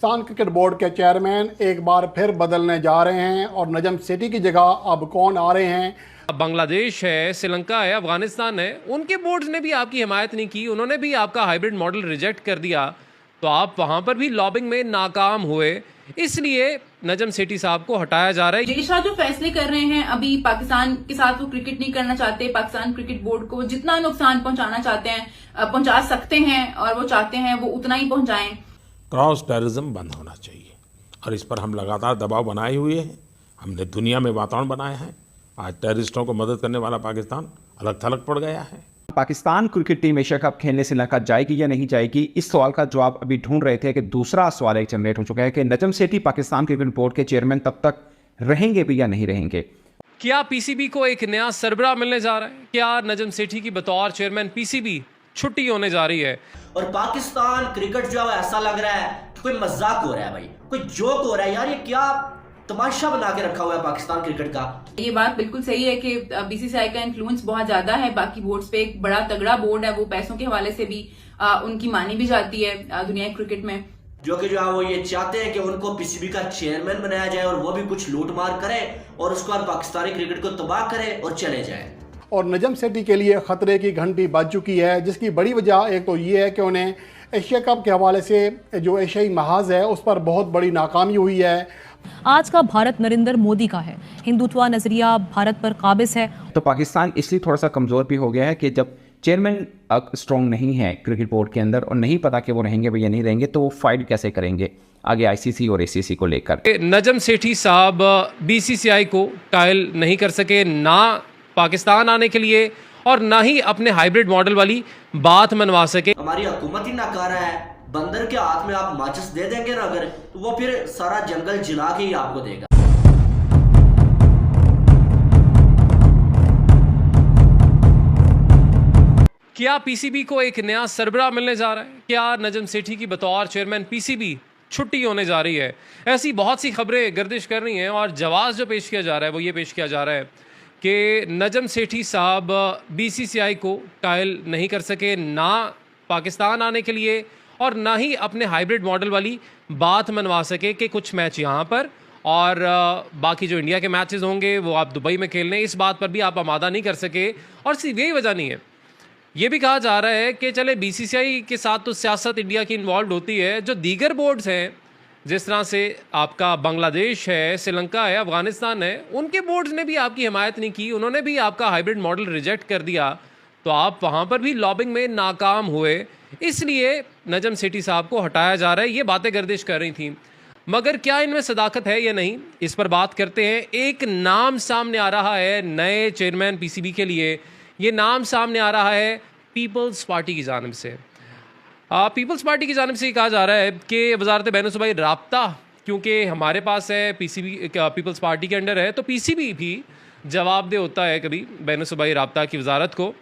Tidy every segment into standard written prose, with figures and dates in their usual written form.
Pakistan cricket board के chairman एक बार फिर बदलने जा रहे हैं और नजम सेठी की जगह अब कौन आ रहे हैं। बांग्लादेश है, श्रीलंका है, अफगानिस्तान है, उनके बोर्ड्स ने भी आपकी हिमायत नहीं की, उन्होंने भी आपका हाइब्रिड मॉडल रिजेक्ट कर दिया, तो आप वहां पर भी लॉबिंग में नाकाम हुए, इसलिए नजम सेठी साहब को हटाया जा रहा है। जय शाह जो फैसले कर रहे हैं अभी पाकिस्तान के साथ, वो क्रिकेट नहीं करना चाहते। पाकिस्तान क्रिकेट बोर्ड को जितना नुकसान पहुंचाना चाहते हैं, पहुंचा सकते हैं और वो चाहते हैं वो उतना ही पहुंचाएं। क्रॉस टेररिज्म बंद होना चाहिए और इस पर हम लगातार दबाव बनाए हुए हैं। हमने दुनिया में वातावरण बनाया है। आज टेररिस्टों को मदद करने वाला पाकिस्तान अलग थलग पड़ गया है। Pakistan cricket team Asia cup खेलने श्रीलंका जाएगी या नहीं जाएगी, इस सवाल का जवाब अभी ढूंढ रहे थे कि दूसरा सवाल एक जनरेट हो चुका है कि नजम सेठी पाकिस्तान क्रिकेट बोर्ड के चेयरमैन तब तक रहेंगे भी या नहीं रहेंगे। क्या पीसीबी को एक नया सरबराह मिलने जा रहा है? क्या नजम सेठी की बतौर चेयरमैन पीसीबी छुट्टी होने जा रही है? और पाकिस्तान क्रिकेट जो है ऐसा लग रहा है कि कोई मजाक हो रहा है भाई, कोई जोक हो रहा है यार। ये क्या तमाशा बना के रखा हुआ है पाकिस्तान क्रिकेट का। ये बात बिल्कुल सही है कि बीसीसीआई का इन्फ्लुएंस बहुत ज्यादा है बाकी बोर्ड्स पे। एक बड़ा तगड़ा बोर्ड है, वो पैसों के हवाले से भी उनकी मानी भी जाती है दुनियाई क्रिकेट में। जो कि वो ये चाहते हैं कि उनको पीसीबी का चेयरमैन बनाया जाए और वो भी कुछ लूटमार करे और उसके बाद पाकिस्तानी क्रिकेट को तबाह करे और चले जाए। और नजम सेठी के लिए खतरे की घंटी बज चुकी है, जिसकी बड़ी वजह एक तो ये है कि उन्हें एशिया कप के हवाले से जो एशियाई महाज है उस पर बहुत बड़ी नाकामी हुई है। आज का भारत नरेंद्र मोदी का है, हिंदुत्व नजरिया भारत पर काबिज है। तो पाकिस्तान इसलिए थोड़ा सा कमज़ोर भी हो गया है कि जब चेयरमैन स्ट्रॉन्ग नहीं है क्रिकेट बोर्ड के अंदर और नहीं पता कि वो रहेंगे या नहीं रहेंगे, तो वो फाइट कैसे करेंगे आगे आईसीसी और एसीसी को लेकर। नजम सेठी साहब बीसीसीआई को टाइल नहीं कर सके, ना पाकिस्तान आने के लिए और ना ही अपने हाइब्रिड मॉडल वाली बात मनवा सके। हमारी हुकूमत ही नाकारा है। बंदर के हाथ में आप माचिस दे देंगे ना अगर, तो वो फिर सारा जंगल जला के ही आपको देगा। क्या पीसीबी को एक नया सरबराह मिलने जा रहा है? क्या नजम सेठी की बतौर चेयरमैन पीसीबी छुट्टी होने जा रही है? ऐसी बहुत सी खबरें गर्दिश कर रही हैं और जवाब जो पेश किया जा रहा है वो ये पेश किया जा रहा है कि नजम सेठी साहब बीसीसीआई को टाइल नहीं कर सके, ना पाकिस्तान आने के लिए और ना ही अपने हाइब्रिड मॉडल वाली बात मनवा सके कि कुछ मैच यहाँ पर और बाकी जो इंडिया के मैचेस होंगे वो आप दुबई में खेलने, इस बात पर भी आप आमादा नहीं कर सके। और सिर्फ यही वजह नहीं है, ये भी कहा जा रहा है कि चले बीसीसीआई के साथ तो सियासत इंडिया की इन्वॉल्व होती है, जो दीगर बोर्ड्स हैं जिस तरह से आपका बांग्लादेश है, श्रीलंका है, अफगानिस्तान है, उनके बोर्ड्स ने भी आपकी हिमायत नहीं की, उन्होंने भी आपका हाइब्रिड मॉडल रिजेक्ट कर दिया, तो आप वहाँ पर भी लॉबिंग में नाकाम हुए, इसलिए नजम सेठी साहब को हटाया जा रहा है। ये बातें गर्दिश कर रही थी, मगर क्या इनमें सदाकत है या नहीं, इस पर बात करते हैं। एक नाम सामने आ रहा है नए चेयरमैन पीसीबी के लिए। ये नाम सामने आ रहा है पीपल्स पार्टी की जानिब से। पीपल्स पार्टी की जानिब से कहा जा रहा है कि वजारत बैनुल-सूबाई राब्ता, क्योंकि हमारे पास है पीसीबी पीपल्स पार्टी के अंडर है, तो पीसीबी भी जवाबदेह होता है कभी बैनुल-सूबाई राब्ता की वजारत को,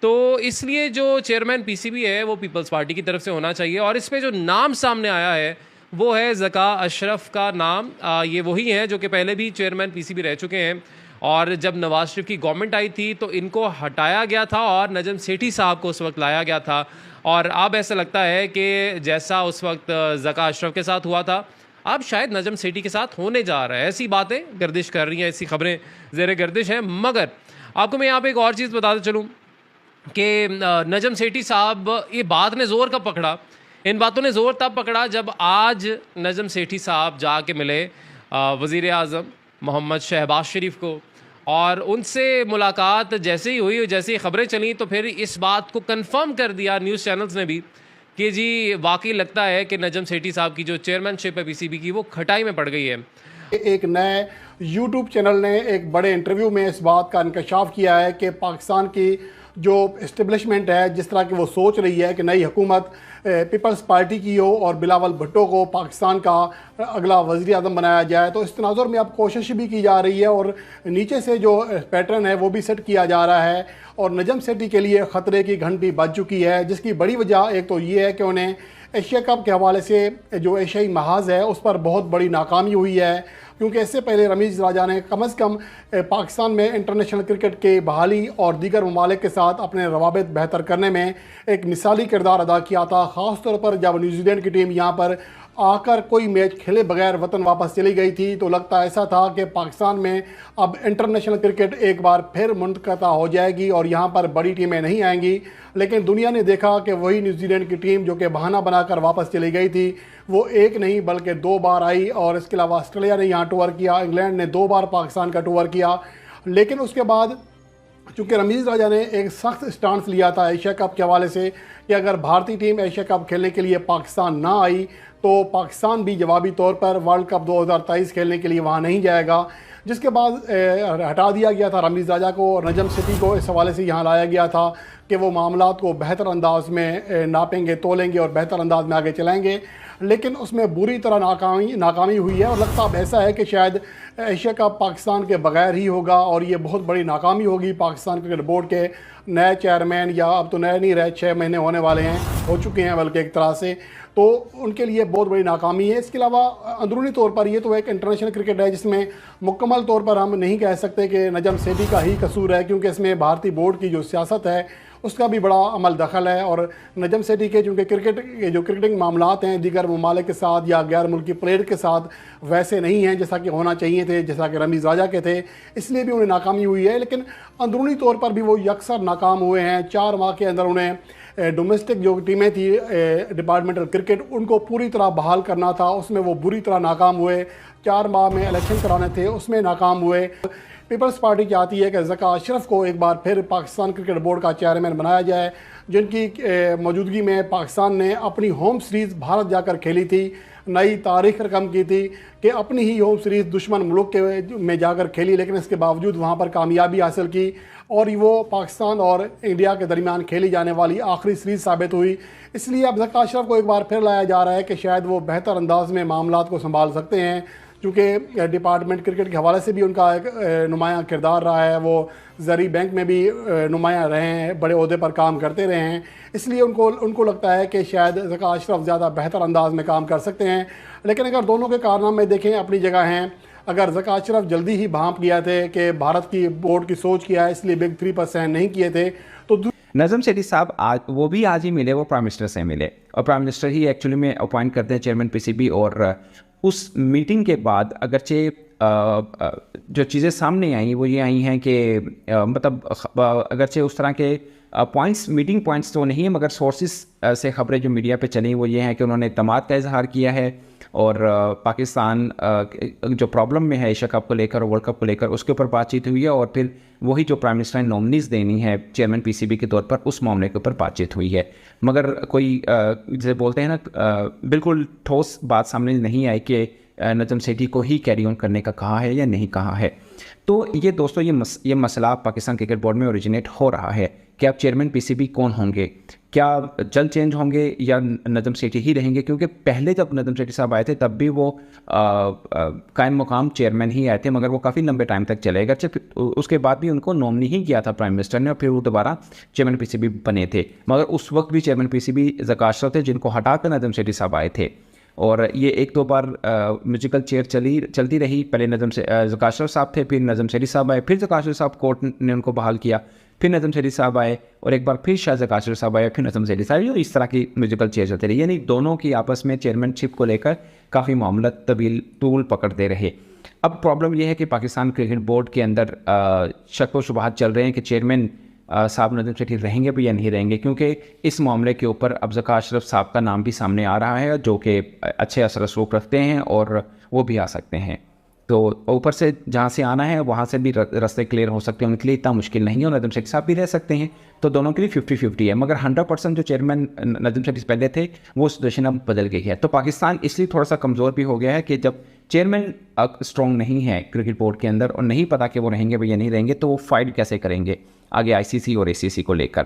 तो इसलिए जो चेयरमैन पीसीबी है वो पीपल्स पार्टी की तरफ से होना चाहिए। और इस पर जो नाम सामने आया है वो है ज़का अशरफ का नाम। ये वही हैं जो कि पहले भी चेयरमैन पीसीबी रह चुके हैं और जब नवाज शरीफ की गवर्नमेंट आई थी तो इनको हटाया गया था और नजम सेठी साहब को उस वक्त लाया गया था। और अब ऐसा लगता है कि जैसा उस वक्त ज़का अशरफ के साथ हुआ था, अब शायद नजम सेठी के साथ होने जा रहा है। ऐसी बातें गर्दिश कर रही हैं, ऐसी खबरें ज़ेर गर्दिश हैं। मगर आपको मैं यहाँ पर एक और चीज़ बताते चलूँ कि नजम सेठी साहब, ये बात ने ज़ोर कब पकड़ा, इन बातों ने ज़ोर तब पकड़ा जब आज नजम सेठी साहब जाके मिले वज़ीर आज़म मोहम्मद शहबाज शरीफ को, और उनसे मुलाकात जैसे ही हुई, जैसे ही ख़बरें चली, तो फिर इस बात को कंफर्म कर दिया न्यूज़ चैनल्स ने भी कि जी वाकई लगता है कि नजम सेठी साहब की जो चेयरमैनशिप है पीसीबी की, वो खटाई में पड़ गई है। एक नए यूट्यूब चैनल ने एक बड़े इंटरव्यू में इस बात का इंकशाफ किया है कि पाकिस्तान की जो इस्टेब्लिशमेंट है, जिस तरह की वो सोच रही है कि नई हुकूमत पीपल्स पार्टी की हो और बिलावल भुट्टो को पाकिस्तान का अगला वज़ीर आज़म बनाया जाए, तो इस तनाज़ुर में अब कोशिश भी की जा रही है और नीचे से जो पैटर्न है वो भी सेट किया जा रहा है। और नजम सेठी के लिए ख़तरे की घंटी बज चुकी है, जिसकी बड़ी वजह एक तो ये है कि उन्हें एशिया कप के हवाले से जो एशियाई महाज है उस पर बहुत बड़ी नाकामी हुई है, क्योंकि इससे पहले रमीज़ राजा ने कम अज़ कम पाकिस्तान में इंटरनेशनल क्रिकेट के बहाली और दीगर ममालिक के साथ अपने रवाबित बेहतर करने में एक मिसाली किरदार अदा किया था। ख़ास तौर पर जब न्यूजीलैंड की टीम यहाँ पर आकर कोई मैच खेले बगैर वतन वापस चली गई थी, तो लगता ऐसा था कि पाकिस्तान में अब इंटरनेशनल क्रिकेट एक बार फिर मुनक़ता हो जाएगी और यहाँ पर बड़ी टीमें नहीं आएंगी। लेकिन दुनिया ने देखा कि वही न्यूजीलैंड की टीम जो कि बहाना बनाकर वापस चली गई थी, वो एक नहीं बल्कि 2 बार आई। और इसके अलावा ऑस्ट्रेलिया ने यहाँ टूर किया, इंग्लैंड ने 2 बार पाकिस्तान का टूर किया। लेकिन उसके बाद चूँकि रमीज़ राजा ने एक सख्त स्टांस लिया था एशिया कप के हवाले से कि अगर भारतीय टीम एशिया कप खेलने के लिए पाकिस्तान ना आई तो पाकिस्तान भी जवाबी तौर पर वर्ल्ड कप 2023 खेलने के लिए वहाँ नहीं जाएगा, जिसके बाद हटा दिया गया था रमीज़ राजा को और नजम सेठी को इस हवाले से यहाँ लाया गया था कि वो मामलात को बेहतर अंदाज में नापेंगे, तोलेंगे और बेहतर अंदाज में आगे चलाएंगे। लेकिन उसमें बुरी तरह नाकामी हुई है और लगता अब ऐसा है कि शायद एशिया कप पाकिस्तान के बगैर ही होगा और ये बहुत बड़ी नाकामी होगी पाकिस्तान क्रिकेट बोर्ड के नए चेयरमैन, या अब तो नए नहीं रहे, 6 महीने होने वाले हैं, हो चुके हैं बल्कि एक तरह से, तो उनके लिए बहुत बड़ी नाकामी है। इसके अलावा अंदरूनी तौर पर ये तो एक इंटरनेशनल क्रिकेट है जिसमें मुकम्मल तौर पर हम नहीं कह सकते कि नजम सेठी का ही कसूर है, क्योंकि इसमें भारतीय बोर्ड की जो सियासत है उसका भी बड़ा अमल दखल है। और नजम सेठी के चूँकि क्रिकेटिंग मामलात हैं दीगर ममालिक के साथ या गैर मुल्की प्लेयर के साथ वैसे नहीं हैं जैसा कि होना चाहिए थे, जैसा कि रमीज़ राजा के थे, इसलिए भी उन्हें नाकामी हुई है। लेकिन अंदरूनी तौर पर भी वो यकसर नाकाम हुए हैं। 4 माह के अंदर उन्हें डोमेस्टिक जो टीमें थी डिपार्टमेंटल क्रिकेट, उनको पूरी तरह बहाल करना था, उसमें वो बुरी तरह नाकाम हुए। 4 माह में इलेक्शन कराने थे, उसमें नाकाम हुए। पीपल्स पार्टी चाहती है कि ज़का अशरफ को एक बार फिर पाकिस्तान क्रिकेट बोर्ड का चेयरमैन बनाया जाए, जिनकी मौजूदगी में पाकिस्तान ने अपनी होम सीरीज़ भारत जाकर खेली थी, नई तारीख रकम की थी कि अपनी ही होम सीरीज़ दुश्मन मुल्क के में जाकर खेली, लेकिन इसके बावजूद वहाँ पर कामयाबी हासिल की और वो पाकिस्तान और इंडिया के दरमियान खेली जाने वाली आखिरी सीरीज़ साबित हुई। इसलिए अब ज़का अशरफ को एक बार फिर लाया जा रहा है कि शायद वो बेहतर अंदाज में मामलात को संभाल सकते हैं, क्योंकि डिपार्टमेंट क्रिकेट के हवाले से भी उनका एक नुमायाँ किरदार रहा है, वो ज़री बैंक में भी नुमायाँ रहे हैं, बड़े ओहदे पर काम करते रहे हैं। इसलिए उनको लगता है कि शायद ज़का अशरफ ज़्यादा बेहतर अंदाज में काम कर सकते हैं। लेकिन अगर दोनों के कारनामे देखें अपनी जगह हैं, अगर ज़का अशरफ जल्दी ही भांप गया थे कि भारत की बोर्ड की सोच किया है इसलिए बिग 3 पर साइन नहीं किए थे, तो नजम सेठी साहब आज ही मिले, वो प्राइम मिनिस्टर से मिले और प्राइम मिनिस्टर ही एक्चुअली में अपॉइंट करते हैं चेयरमैन पीसीबी। और उस मीटिंग के बाद अगरचे जो चीज़ें सामने आई वो ये आई हैं कि मतलब अगरचे उस तरह के मीटिंग पॉइंट्स तो नहीं है, मगर सोर्सेस से खबरें जो मीडिया पे चली वो ये हैं कि उन्होंने इत्मीनान का इजहार किया है और पाकिस्तान जो प्रॉब्लम में है एशिया कप को लेकर और वर्ल्ड कप को लेकर उसके ऊपर बातचीत हुई है और फिर वही जो प्राइम मिनिस्टर ने नॉमिनीज़ देनी है चेयरमैन पीसीबी के तौर पर उस मामले के ऊपर बातचीत हुई है। मगर कोई जैसे बोलते हैं ना बिल्कुल ठोस बात सामने नहीं आई कि नजम सेठी को ही कैरी ऑन करने का कहा है या नहीं कहा है। तो ये दोस्तों ये मसला पाकिस्तान क्रिकेट बोर्ड में ओरिजिनेट हो रहा है कि अब चेयरमैन पीसीबी कौन होंगे, क्या जल्द चेंज होंगे या नजम सेठी ही रहेंगे, क्योंकि पहले जब नजम सेठी साहब आए थे तब भी वो कायम मुकाम चेयरमैन ही आए थे, मगर वो काफ़ी लंबे टाइम तक चले गए। उसके बाद भी उनको नॉमिनी ही किया था प्राइम मिनिस्टर ने और फिर वो दोबारा चेयरमैन पीसीबी बने थे, मगर उस वक्त भी चेयरमैन पीसीबी ज़का अशरफ थे जिनको हटाकर नजम सेठी साहब आए थे। और ये 1-2 बार म्यूजिकल चेयर चलती रही, पहले ज़का अशरफ साहब थे, फिर नजम सेठी साहब आए, फिर ज़का अशरफ साहब कोर्ट ने उनको बहाल किया, फिर नजम सेठी साहब आए और एक बार फिर शाह ज़का अशरफ साहब आए, फिर नजम सेठी साहब, इस तरह की म्यूजिकल चेयर चलती रही। यानी दोनों की आपस में चेयरमैनशिप को लेकर काफ़ी मामला तूल पकड़ते रहे। अब प्रॉब्लम यह है कि पाकिस्तान क्रिकेट बोर्ड के अंदर शक व शुबहात चल रहे हैं कि चेयरमैन साहब नजम सेठी रहेंगे भी या नहीं रहेंगे, क्योंकि इस मामले के ऊपर अब ज़का अशरफ साहब का नाम भी सामने आ रहा है जो कि अच्छे असर रसूख रखते हैं और वो भी आ सकते हैं। तो ऊपर से जहाँ से आना है वहाँ से भी रास्ते क्लियर हो सकते हैं, उनके लिए इतना मुश्किल नहीं है और नजम सेठी साहब भी रह सकते हैं, तो दोनों के लिए 50-50 है। मगर 100% जो चेयरमैन नजम सेठी पहले थे वो सिचुएशन अब बदल गई है। तो पाकिस्तान इसलिए थोड़ा सा कमज़ोर भी हो गया है कि जब चेयरमैन स्ट्रॉन्ग नहीं है क्रिकेट बोर्ड के अंदर और नहीं पता कि वो रहेंगे या नहीं रहेंगे, तो वो फाइट कैसे करेंगे आगे ICC और ACC को लेकर।